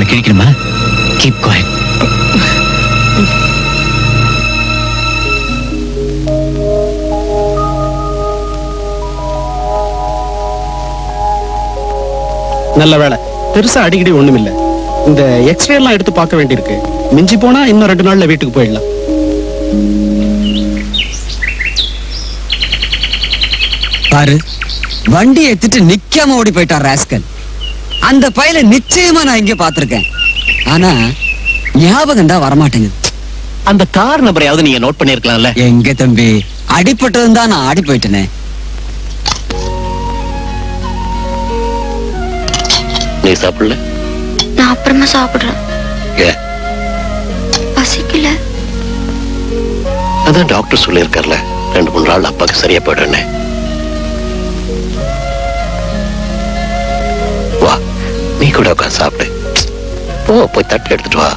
கிழிக்கணுமா? Keep quiet. நல்ல வேலை, பெருசா அடிக்கடி ஒண்ணுமில்ல. இந்த எக்ஸ்ரே எல்லாம் எடுத்து பார்க்க வேண்டியிருக்கு. மிஞ்சி போனா இன்னும் 2 நாள்ல வீட்டுக்கு போயிடலாம். பாரு, வண்டி எடுத்துட்டு நிக்காம ஓடி போயிட்டான் ராஸ்கல். அந்த பையல நிச்சயமா நான் இங்க பாத்திருக்கேன். ஆனா ஞாபகம் தான் வரமாட்டேங்குது. அந்த கார் நம்பரையாவது நீங்க நோட் பண்ணிருக்கலாம்ல. எங்க தம்பி, அடிபட்டதும் தான் நான் ஆடி போயிட்டேனே. நீ சாப்பிடல? நான் அப்புறமா சாப்பிடுறேன். பசிக்கல. அதான் டாக்டர் சொல்லியிருக்கார்ல, 2-3 நாள் அப்பாக்கு சரியா போயிடுன்னு. வா, நீ கூட உட்காந்து சாப்பிடு. போய் தட்டு எடுத்துட்டு வா.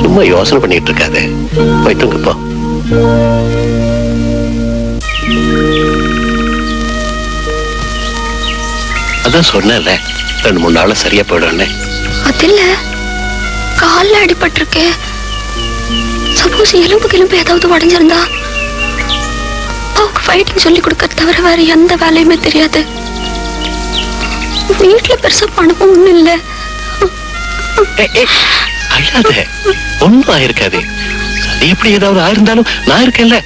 சும்மா யோசனை பண்ணிட்டு இருக்காது, போய் தூங்கு போ. அதான் சொன்னேன்ல, 2-3 நாள்ல சரியா போயிடும்னு. அது இல்ல, கால்ல அடிபட்டிருக்கு. சப்போஸ் எலும்பு ஏதாவது உடைஞ்சிருந்தா அப்பாவுக்கு ஃபைட்டிங் சொல்லி கொடுக்க தவிர வேற எந்த வேலையுமே தெரியாது. வீட்டுல பெருசா பணமும் ஒண்ணும் இல்ல. அழாத, ஒண்ணும் ஆயிருக்காது. அது எப்படி ஏதாவது ஆயிருந்தாலும் நான் இருக்கேன்ல.